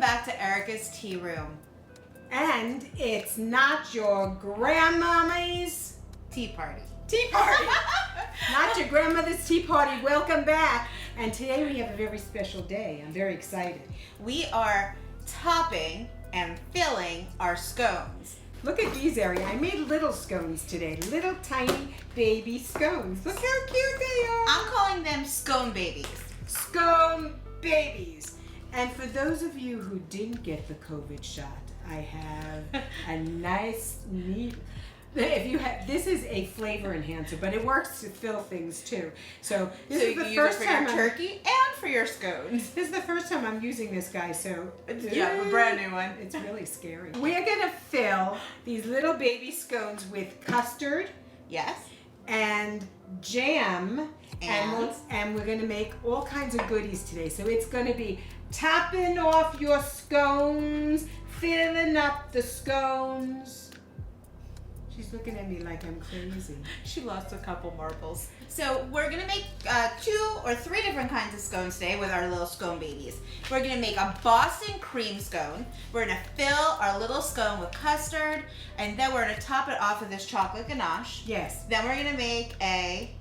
back to Erika's Tea Room. And it's not your grandmama's Tea party. tea party. Not your grandmother's tea party. Welcome back. And today we have a very special day. I'm very excited. We are topping and filling our scones. Look at these, Erika. I made little scones today. Little tiny baby scones. Look how cute they are. I'm calling them scone babies. Scone babies. And for those of you who didn't get the COVID shot, I have a nice, neat. If you have, this is a flavor enhancer, but it works to fill things too. So this is you the can first use it for time your turkey and for your scones. This is the first time I'm using this guy, so Yeah, a brand new one. It's really scary. We're gonna fill these little baby scones with custard Yes. and jam, and we're gonna make all kinds of goodies today. So it's gonna be topping off your scones, filling up the scones. She's looking at me like I'm crazy. She lost a couple marbles. So we're gonna make 2 or 3 different kinds of scones today with our little scone babies. We're gonna make a Boston cream scone. We're gonna fill our little scone with custard, and then we're gonna top it off with this chocolate ganache. Yes. Then we're gonna make a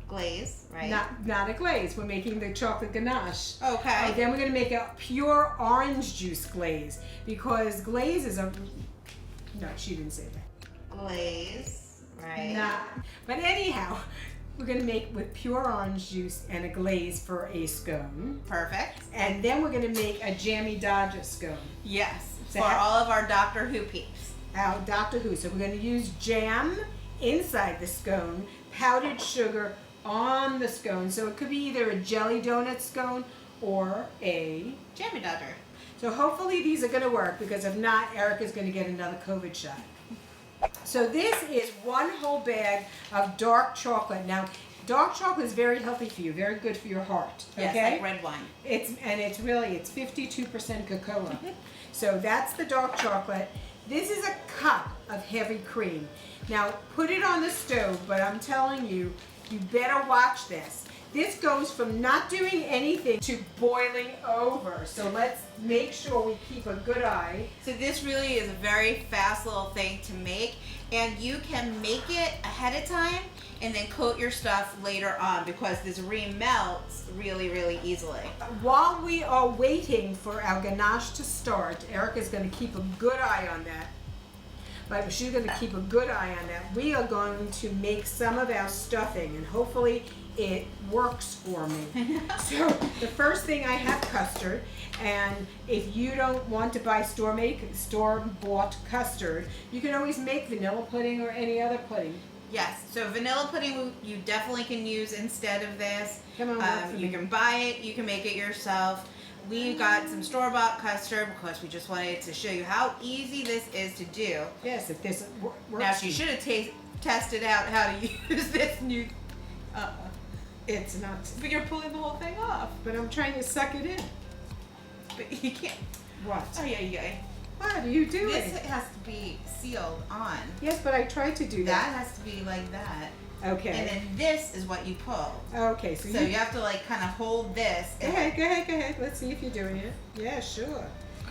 glaze, right? Not a glaze. We're making the chocolate ganache. Okay. And then we're gonna make a pure orange juice glaze, because glaze is a. No, she didn't say that. Glaze, right? Nah. But anyhow, we're gonna make with pure orange juice and a glaze for a scone. Perfect. And then we're gonna make a jammy Dodger scone. Yes. So For all of our Doctor Who peeps. Our Doctor Who. So we're gonna use jam inside the scone, powdered sugar on the scone. So it could be either a jelly donut scone or a Jammy Dodger. So hopefully these are going to work, because if not, Erika's going to get another COVID shot. So this is 1 whole bag of dark chocolate. Now, dark chocolate is very healthy for you, very good for your heart. Yes, Okay? like red wine. It's 52% cocoa. So that's the dark chocolate. This is a cup of heavy cream. Now put it on the stove, but I'm telling you, you better watch this. This goes from not doing anything to boiling over. So let's make sure we keep a good eye. So this really is a very fast little thing to make, and you can make it ahead of time and then coat your stuff later on, because this remelts really, really easily. While we are waiting for our ganache to start, Erika's going to keep a good eye on that. But she's going to keep a good eye on that. We are going to make some of our stuffing, and hopefully it works for me. So the first thing, I have custard, and if you don't want to buy store-bought custard, you can always make vanilla pudding or any other pudding. Yes, so vanilla pudding you definitely can use instead of this. Come on, work for you me. can buy it, you can make it yourself. We got some store-bought custard because we just wanted to show you how easy this is to do. Yes, if this works. Now she should have tested out how to use this new. It's not. But you're pulling the whole thing off. But I'm trying to suck it in. But you can't. What? Oh yeah. What are you doing? This has to be sealed on. Yes, but I tried to do That that. has to be like that. Okay. And then this is what you pull. Okay, so So you have to like kind of hold this. Go ahead. Let's see if you're doing it. Yeah, sure.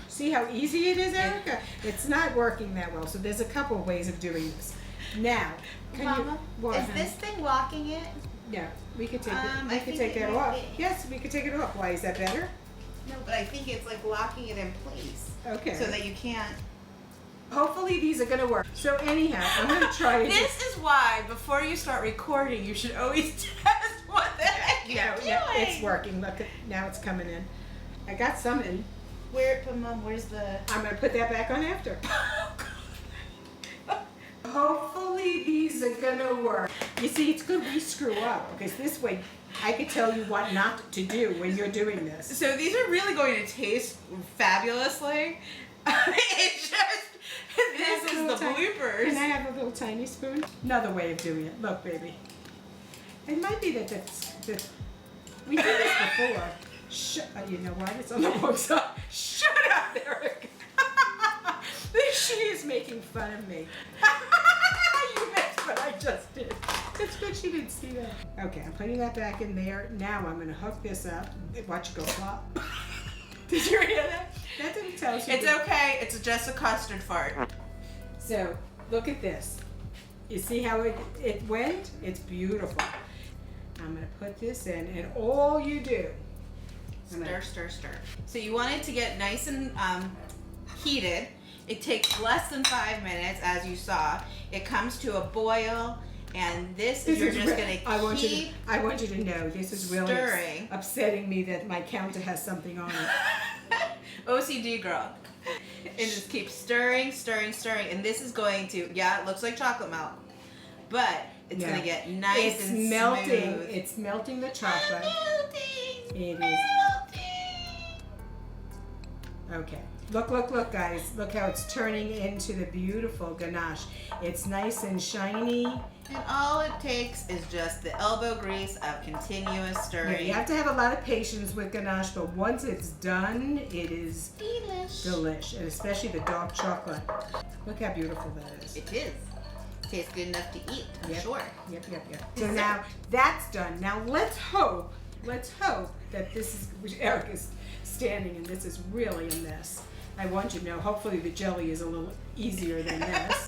See how easy it is, Erika? It's not working that well, so there's a couple of ways of doing this. Now, Mama, what? is this thing locking it? Yeah, we could take it. I We could think take it that might off. be. Yes, we could take it off. Why is that better? No, but I think it's like locking it in place. Okay. So that you can't. Hopefully these are gonna work. So anyhow, I'm gonna try it. This is why before you start recording, you should always test what the heck you're doing. Yeah, it's working. Look, now it's coming in. I got some in. But Mom, where's the? I'm gonna put that back on after. Hopefully these are gonna work. You see, it's good we screw up, because this way I could tell you what not to do when you're doing this. So these are really going to taste fabulously. It's just this is the bloopers. Can I have a little tiny spoon? Another way of doing it. Look, baby. It might be that we did this before. You know what? It's on the wrong side. Shut up, Erika. She is making fun of me. You missed what I just did. It's good she didn't see that. Okay, I'm putting that back in there. Now I'm going to hook this up. Watch it go flop. Did you hear that? else you It's can- okay. It's just a custard fart. So, look at this. You see how it went? It's beautiful. I'm going to put this in, and all you do... Stir, stir, stir. So you want it to get nice and heated. It takes less than 5 minutes, as you saw. It comes to a boil, and you're just going to keep I want you to know, this is really stirring. upsetting me that my counter has something on it. OCD girl. And just keep stirring, stirring, stirring. And this is going to, yeah, it looks like chocolate melt. But it's going to get nice and melting. smooth. It's melting the chocolate. Melting. It is. Melting. Okay. Look, guys. Look how it's turning into the beautiful ganache. It's nice and shiny. And all it takes is just the elbow grease of continuous Yeah, stirring. you have to have a lot of patience with ganache, but once it's done, it is delish, and especially the dark chocolate. Look how beautiful that is. It is. Tastes good enough to eat, I'm sure. Yep. So now that's done. Now let's hope that this is, which Erika's standing and this is really a mess. I want you to know, hopefully the jelly is a little easier than this.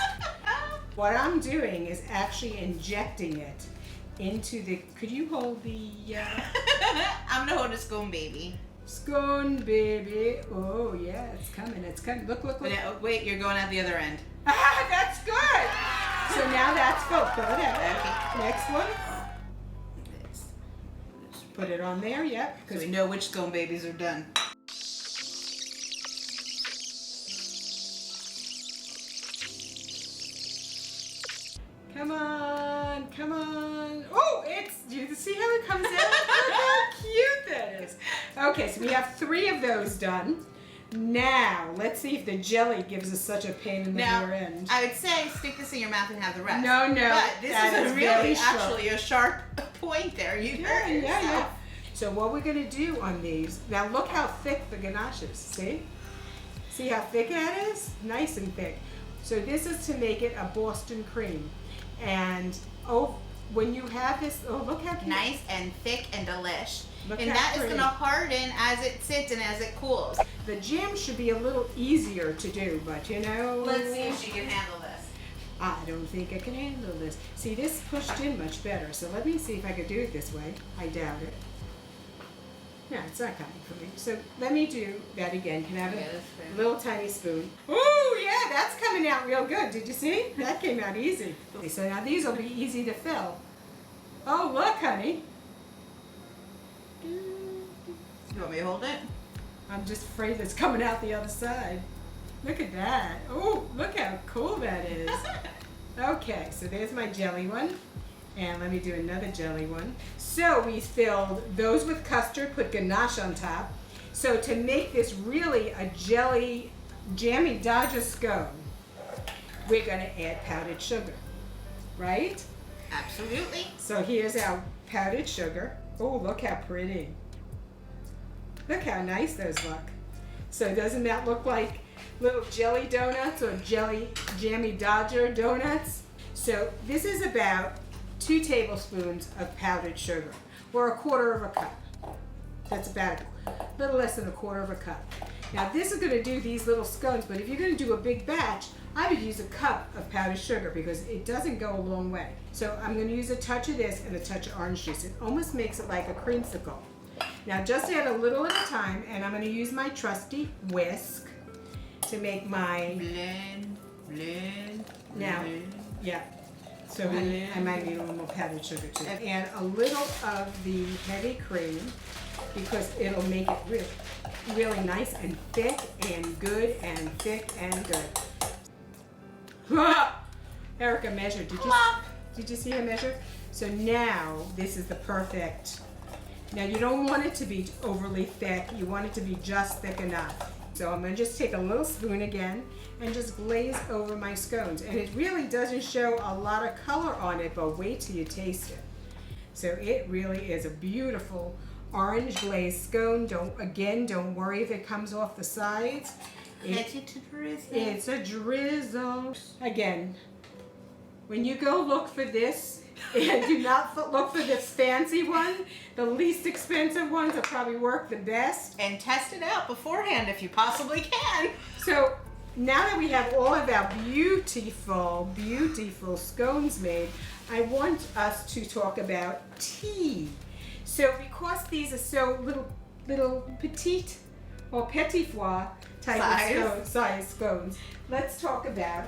What I'm doing is actually injecting it into the, could you hold the, I'm gonna hold a scone baby. Scone baby. Oh yeah, it's coming. Look. Wait, you're going out the other end. Ah, that's good. So now that's full. Pull it out. Okay. Next one. Put it on there, yep. So we know which scone babies are done. Come on. Oh, do you see how it comes out? Look how cute that is. Okay, so we have 3 of those done. Now, let's see if the jelly gives us such a pain in the rear end. I would say stick this in your mouth and have the rest. No. But this that is really actually a sharp point there. You heard it yourself. Yeah. So what we're going to do on these, now look how thick the ganache is, see? See how thick that is? Nice and thick. So this is to make it a Boston cream. And when you have this, look how cute. Nice and thick and delish. Look and how that is pretty. going to harden as it sits and as it cools. The jam should be a little easier to do, but you know. Let's see if she can handle this. I don't think I can handle this. See, this pushed in much better, so let me see if I could do it this way. I doubt it. No, it's not coming for me. So let me do that again. Can I have a little tiny spoon? Ooh, yeah, that's coming out real good. Did you see? That came out easy. So now these will be easy to fill. Oh, look, honey. You want me to hold it? I'm just afraid it's coming out the other side. Look at that. Oh, look how cool that is. Okay, so there's my jelly one. And let me do another jelly one. So we filled those with custard, put ganache on top. So to make this really a jelly, jammy Dodger scone, we're gonna add powdered sugar, right? Absolutely. So here's our powdered sugar. Oh, look how pretty. Look how nice those look. So doesn't that look like little jelly donuts or jammy Dodger donuts? So this is about 2 tablespoons of powdered sugar, or 1/4 cup. That's about a little less than 1/4 cup. Now this is going to do these little scones, but if you're going to do a big batch, I would use a cup of powdered sugar because it doesn't go a long way. So I'm going to use a touch of this and a touch of orange juice. It almost makes it like a creamsicle. Now just add a little at a time, and I'm going to use my trusty whisk to make my... Blend. Now, yeah. So I might need a little more powdered sugar too. And add a little of the heavy cream because it'll make it really nice and thick and good and thick and good. Erika measured. Did you see her measure? So now this is the perfect. Now you don't want it to be overly thick. You want it to be just thick enough. So I'm going to just take a little spoon again and just glaze over my scones. And it really doesn't show a lot of color on it, but wait till you taste it. So it really is a beautiful orange glazed scone. Don't worry if it comes off the sides. It's a drizzle. Again, when you go look for this, and do not look for this fancy one. The least expensive ones will probably work the best. And test it out beforehand if you possibly can. So now that we have all of our beautiful, beautiful scones made, I want us to talk about tea. So because these are so little petite or petit foie type of size scones, let's talk about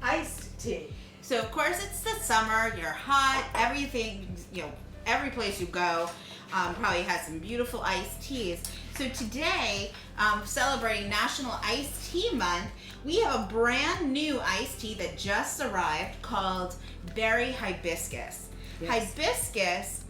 iced tea. So of course it's the summer, you're hot, everything, every place you go probably has some beautiful iced teas. So today, celebrating National Iced Tea Month, we have a brand new iced tea that just arrived called Berry Hibiscus. Yes. Hibiscus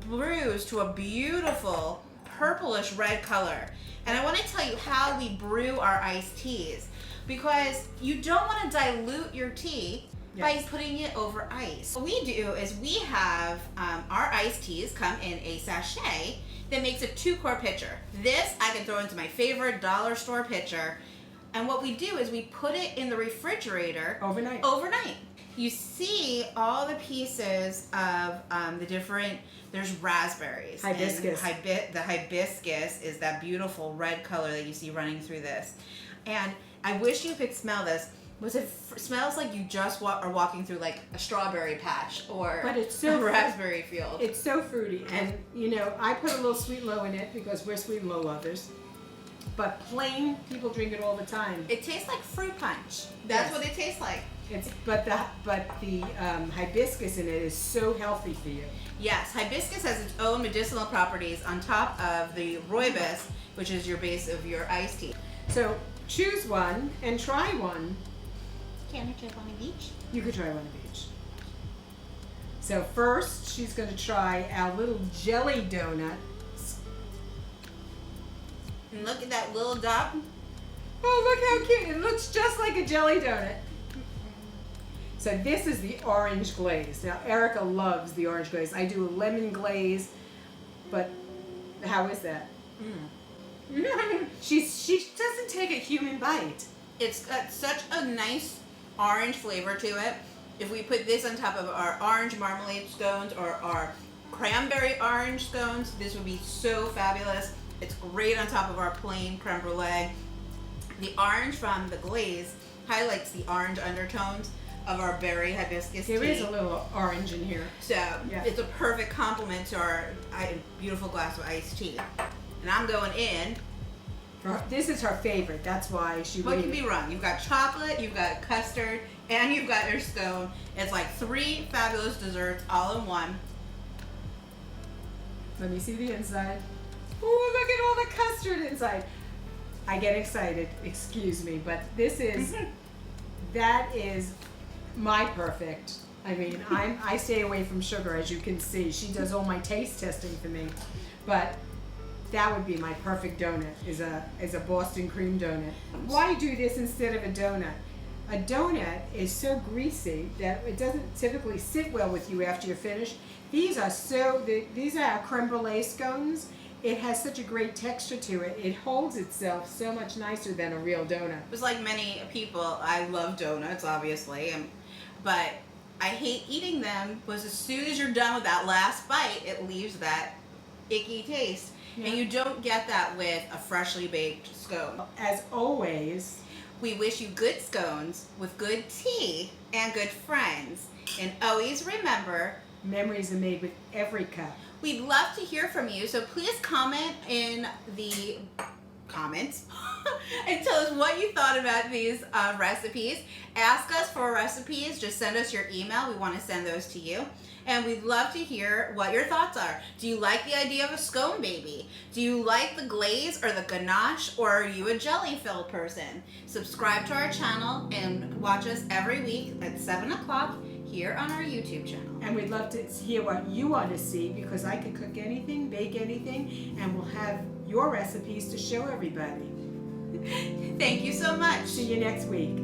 brews to a beautiful purplish red color. And I want to tell you how we brew our iced teas, because you don't want to dilute your tea by putting it over ice. What we do is we have our iced teas come in a sachet that makes a 2-quart pitcher. This I can throw into my favorite dollar store pitcher. And what we do is we put it in the refrigerator overnight. You see all the pieces of the different, there's raspberries. Hibiscus. And the hibiscus is that beautiful red color that you see running through this. And I wish you could smell this. It smells like you just are walking through like a strawberry patch or a raspberry field. It's so fruity. And I put a little sweet low in it because we're sweet and low lovers. But plain, people drink it all the time. It tastes like fruit punch. That's what it tastes like. But the hibiscus in it is so healthy for you. Yes, hibiscus has its own medicinal properties on top of the rooibos, which is your base of your iced tea. So choose one and try one. Can I try one of each? You could try one of each. So first, she's going to try our little jelly donut. And look at that little dot. Oh, look how cute. It looks just like a jelly donut. So this is the orange glaze. Now, Erika loves the orange glaze. I do a lemon glaze, but how is that? She doesn't take a human bite. It's got such a nice orange flavor to it. If we put this on top of our orange marmalade scones or our cranberry orange scones, this would be so fabulous. It's great on top of our plain creme brulee. The orange from the glaze highlights the orange undertones of our berry hibiscus tea. There is a little orange in here. So it's a perfect complement to our beautiful glass of iced tea. And I'm going in. This is her favorite. That's why she. What can be wrong? You've got chocolate, you've got custard, and you've got your scone. It's like 3 fabulous desserts all in one. Let me see the inside. Oh, look at all the custard inside. I get excited. Excuse me, but this is that is my perfect. I mean, I stay away from sugar, as you can see. She does all my taste testing for me, but that would be my perfect donut. Is a Boston cream donut. Why do this instead of a donut? A donut is so greasy that it doesn't typically sit well with you after you're finished. These are our creme brulee scones. It has such a great texture to it. It holds itself so much nicer than a real donut. Just like many people, I love donuts, obviously, but I hate eating them because as soon as you're done with that last bite, it leaves that icky taste. Yeah. And you don't get that with a freshly baked scone. As always, we wish you good scones with good tea and good friends. And always remember, memories are made with Erika. We'd love to hear from you, so please comment in the comments and tell us what you thought about these recipes. Ask us for recipes. Just send us your email. We want to send those to you. And we'd love to hear what your thoughts are. Do you like the idea of a scone baby? Do you like the glaze or the ganache, or are you a jelly-filled person? Subscribe to our channel and watch us every week at 7 o'clock here on our YouTube channel. And we'd love to hear what you want to see, because I can cook anything, bake anything, and we'll have your recipes to show everybody. Thank you so much. See you next week.